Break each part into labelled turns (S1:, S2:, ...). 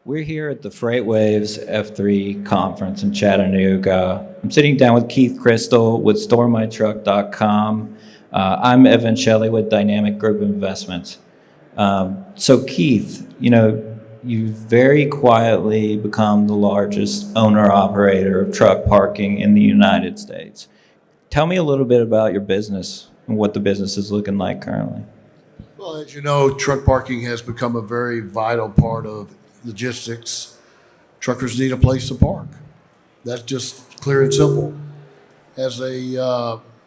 S1: We're here at the FreightWaves F3 conference in Chattanooga. I'm sitting down with Keith Crystal with StoreMyTruck.com. I'm Evan Shelley with Dynamic Group Investments. So Keith, you've very quietly become the largest owner-operator of truck parking in the United States. Tell me a little bit about your business and what the business is looking like currently.
S2: Well, as you know, truck parking has become a very vital part of logistics. Truckers need a place to park. That's just clear and simple. As they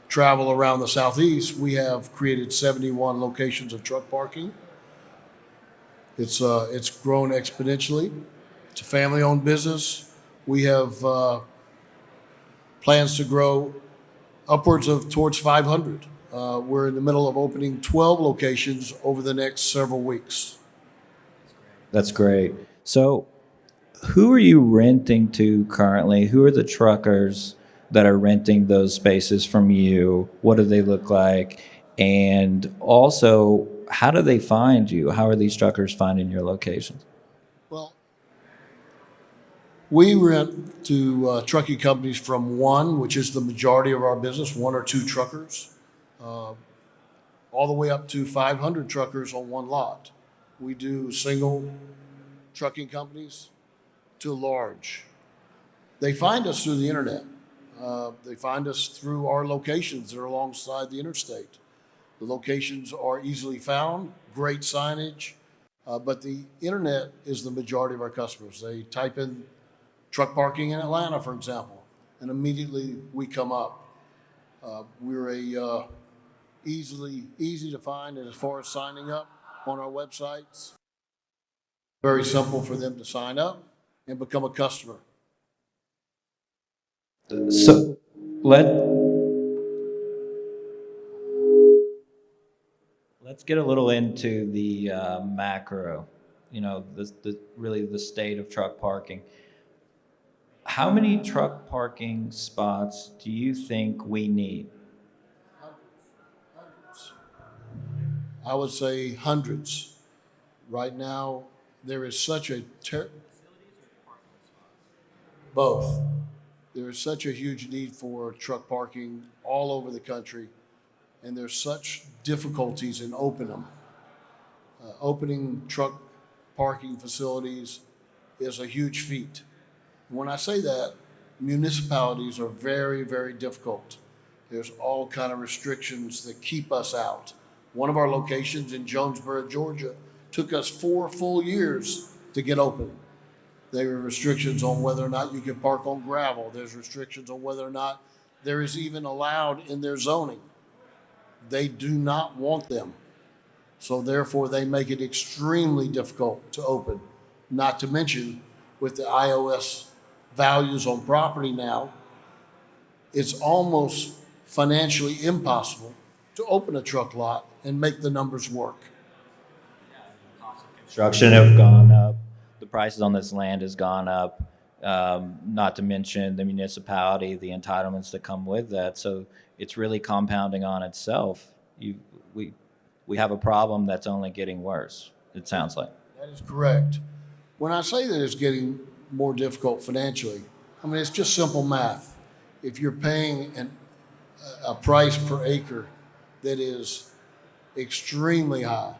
S2: travel around the Southeast, we have created 71 locations of truck parking. It's grown exponentially. It's a family-owned business. We have plans to grow upwards of towards 500. We're in the middle of opening 12 locations over the next several weeks.
S1: That's great. So, who are you renting to currently? Who are the truckers that are renting those spaces from you? What do they look like? And also, how do they find you? How are these truckers finding your locations?
S2: Well, we rent to trucking companies from one, which is the majority of our business, one or two truckers, uh, all the way up to 500 truckers on one lot. We do single trucking companies to large. They find us through the internet. They find us through our locations that are alongside the interstate. The locations are easily found, great signage, but the internet is the majority of our customers. They type in truck parking in Atlanta, for example, and immediately we come up. We're easy to find, and as far as signing up on our websites, very simple for them to sign up and become a customer.
S1: So, let let's get a little into the macro. Really the state of truck parking. How many truck parking spots do you think we need?
S2: I would say hundreds. Right now, there is such a both. There is such a huge need for truck parking all over the country, and there's such difficulties in opening them. Opening truck parking facilities is a huge feat. When I say that, municipalities are very, very difficult. There's all kind of restrictions that keep us out. One of our locations in Jonesboro, Georgia, took us 4 full years to get open. There were restrictions on whether or not you could park on gravel. There's restrictions on whether or not there is even allowed in their zoning. They do not want them. So therefore, they make it extremely difficult to open. Not to mention, with the iOS values on property now, it's almost financially impossible to open a truck lot and make the numbers work.
S1: Construction have gone up. The prices on this land has gone up. Not to mention the municipality, the entitlements that come with that. So it's really compounding on itself. We we have a problem that's only getting worse. It sounds like.
S2: That is correct. When I say that it's getting more difficult financially, I mean, it's just simple math. If you're paying a price per acre that is extremely high,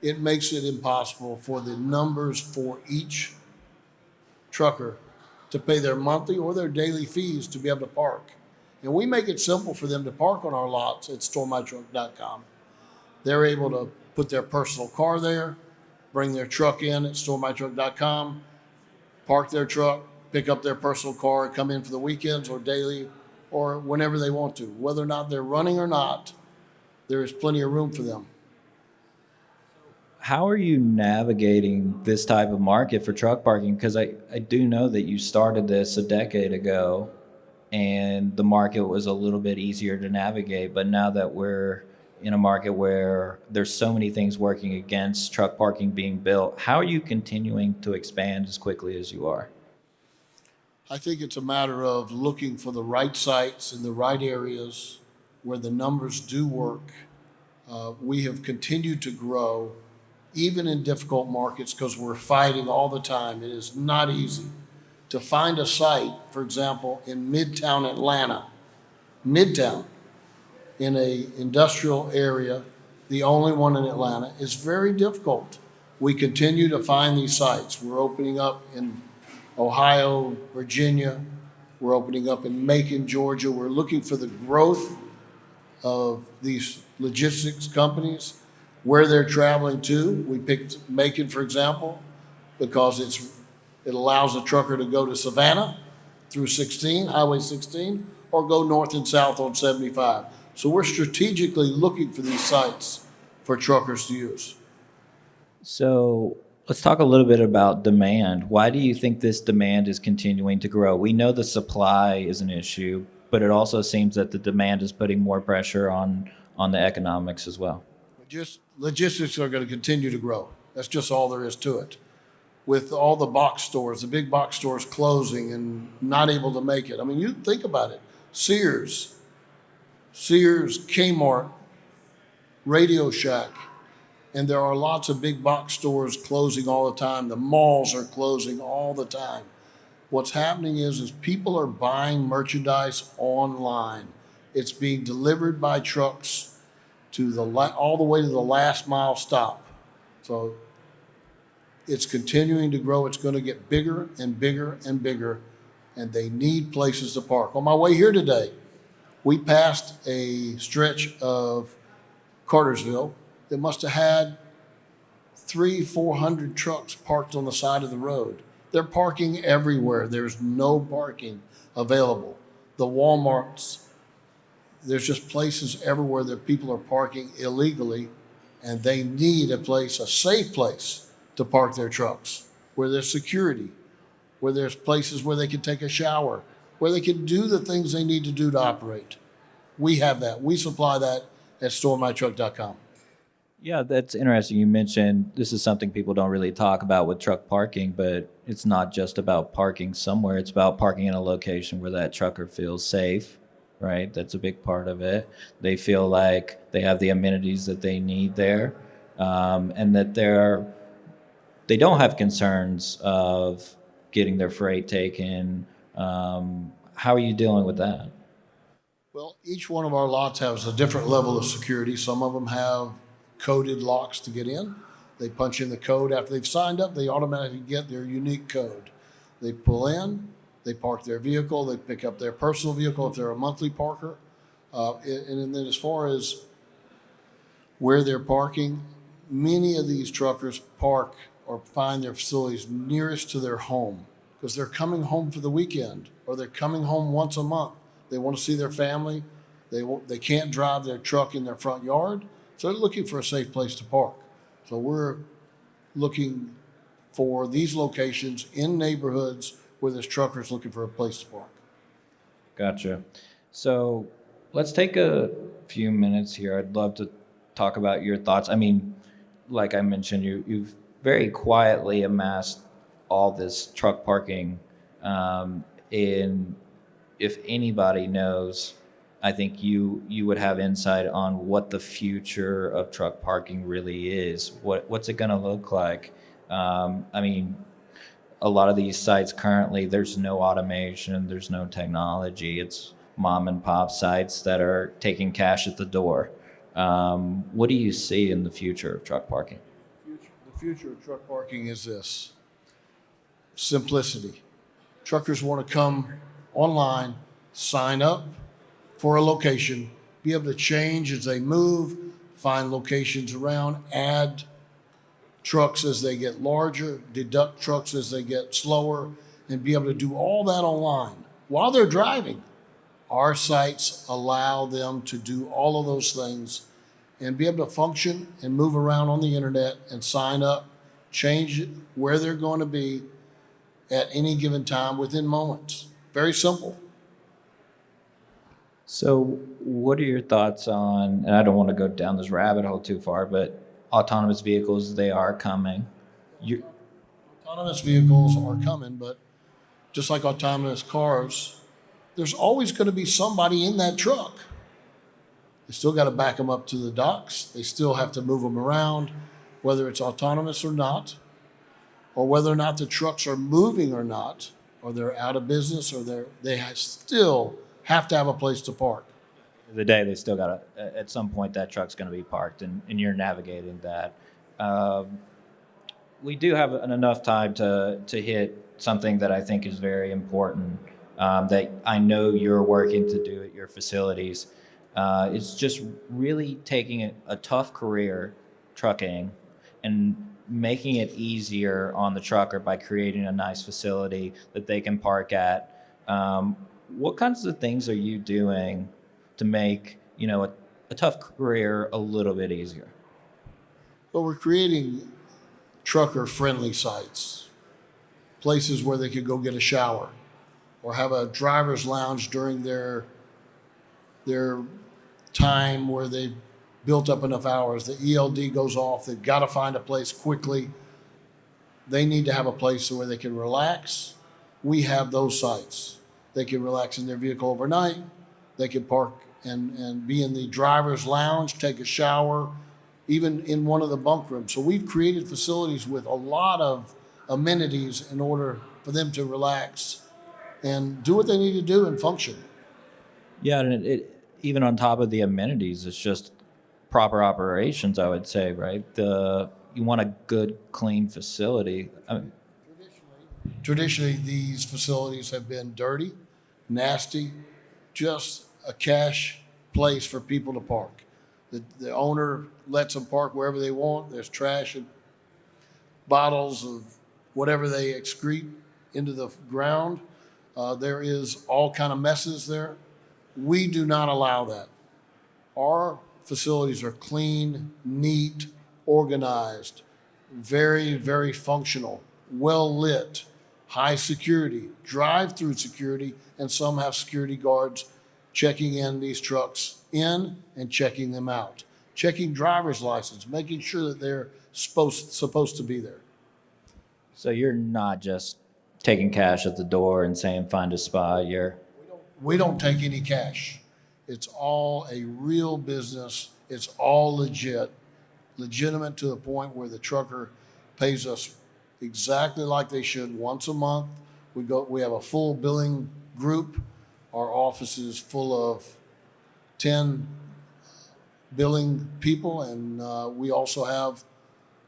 S2: it makes it impossible for the numbers for each trucker to pay their monthly or their daily fees to be able to park. And we make it simple for them to park on our lots at StoreMyTruck.com. They're able to put their personal car there, bring their truck in at StoreMyTruck.com, park their truck, pick up their personal car, and come in for the weekends or daily or whenever they want to. Whether or not they're running or not, there is plenty of room for them.
S1: How are you navigating this type of market for truck parking? Because I do know that you started this a decade ago and the market was a little bit easier to navigate. But now that we're in a market where there's so many things working against truck parking being built, how are you continuing to expand as quickly as you are?
S2: I think it's a matter of looking for the right sites in the right areas where the numbers do work. We have continued to grow even in difficult markets, because we're fighting all the time. It is not easy to find a site, for example, in Midtown Atlanta, Midtown, in a industrial area, the only one in Atlanta, is very difficult. We continue to find these sites. We're opening up in Ohio, Virginia. We're opening up in Macon, Georgia. We're looking for the growth of these logistics companies, where they're traveling to. We picked Macon, for example, because it allows a trucker to go to Savannah through 16, Highway 16, or go north and south on 75. So we're strategically looking for these sites for truckers to use.
S1: So let's talk a little bit about demand. Why do you think this demand is continuing to grow? We know the supply is an issue, but it also seems that the demand is putting more pressure on the economics as well.
S2: Just logistics are going to continue to grow. That's just all there is to it. With all the box stores, the big box stores closing and not able to make it. I mean, you think about it. Sears, Kmart, Radio Shack, and there are lots of big box stores closing all the time. The malls are closing all the time. What's happening is people are buying merchandise online. It's being delivered by trucks to all the way to the last mile stop. So it's continuing to grow. It's going to get bigger and bigger and bigger, and they need places to park. On my way here today, we passed a stretch of Cartersville that must have had 300-400 trucks parked on the side of the road. They're parking everywhere. There's no parking available. The Walmarts, there's just places everywhere that people are parking illegally, and they need a place, a safe place to park their trucks, where there's security, where there's places where they can take a shower, where they can do the things they need to do to operate. We have that. We supply that at storemytruck.com.
S1: Yeah, that's interesting. You mentioned this is something people don't really talk about with truck parking, but it's not just about parking somewhere. It's about parking in a location where that trucker feels safe, right? That's a big part of it. They feel like they have the amenities that they need there, and that they don't have concerns of getting their freight taken. How are you dealing with that?
S2: Well, each one of our lots has a different level of security. Some of them have coded locks to get in. They punch in the code after they've signed up. They automatically get their unique code. They pull in, they park their vehicle, they pick up their personal vehicle if they're a monthly parker. And then as far as where they're parking, many of these truckers park or find their facilities nearest to their home because they're coming home for the weekend or they're coming home once a month. They want to see their family. They can't drive their truck in their front yard, so they're looking for a safe place to park. So we're looking for these locations in neighborhoods where there's truckers looking for a place to park.
S1: Gotcha. So let's take a few minutes here. I'd love to talk about your thoughts. I mean, like I mentioned, you've very quietly amassed all this truck parking. And if anybody knows, I think you would have insight on what the future of truck parking really is. What's it going to look like? I mean, a lot of these sites currently, there's no automation, there's no technology. It's mom and pop sites that are taking cash at the door. What do you see in the future of truck parking?
S2: The future of truck parking is this: simplicity. Truckers want to come online, sign up for a location, be able to change as they move, find locations around, add trucks as they get larger, deduct trucks as they get slower, and be able to do all that online while they're driving. Our sites allow them to do all of those things and be able to function and move around on the internet and sign up, change where they're going to be at any given time within moments. Very simple.
S1: So what are your thoughts on, and I don't want to go down this rabbit hole too far, but autonomous vehicles, they are coming.
S2: Autonomous vehicles are coming, but just like autonomous cars, there's always going to be somebody in that truck. They still got to back them up to the docks. They still have to move them around. whether it's autonomous or not, or whether or not the trucks are moving or not, or they're out of business, or still have to have a place to park.
S1: The day they still got to, at some point, that truck's going to be parked, and you're navigating that. Um, we do have enough time to hit something that I think is very important, that I know you're working to do at your facilities. It's just really taking a tough career, trucking, and making it easier on the trucker by creating a nice facility that they can park at. What kinds of things are you doing to make a tough career a little bit easier?
S2: But we're creating trucker-friendly sites, places where they could go get a shower or have a driver's lounge during their time where they've built up enough hours. The ELD goes off. They've got to find a place quickly. They need to have a place where they can relax. We have those sites. They can relax in their vehicle overnight. They can park and be in the driver's lounge, take a shower, even in one of the bunk rooms. So we've created facilities with a lot of amenities in order for them to relax and do what they need to do and function.
S1: Yeah, and it even on top of the amenities, it's just proper operations, I would say, right? You want a good, clean facility. I mean,
S2: Traditionally, these facilities have been dirty, nasty, just a cash place for people to park. The owner lets them park wherever they want. There's trash and bottles of whatever they excrete into the ground. There is all kind of messes there. We do not allow that. Our facilities are clean, neat, organized, very, very functional, well lit, high security, drive-through security, and some have security guards checking in these trucks in and checking them out, checking driver's license, making sure that they're supposed to be there.
S1: so you're not just taking cash at the door and saying find a spot.
S2: We don't take any cash. It's all a real business. It's all legitimate to the point where the trucker pays us exactly like they should once a month. We have a full billing group. Our office is full of 10 billing people, and we also have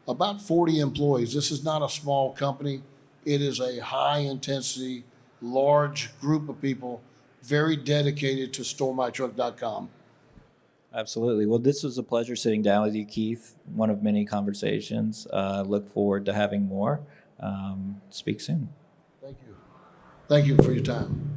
S2: about 40 employees. This is not a small company. It is a high intensity, large group of people, very dedicated to storemytruck.com.
S1: Absolutely. Well, this was a pleasure sitting down with you, Keith. One of many conversations. Look forward to having more. Speak soon.
S2: Thank you. Thank you for your time.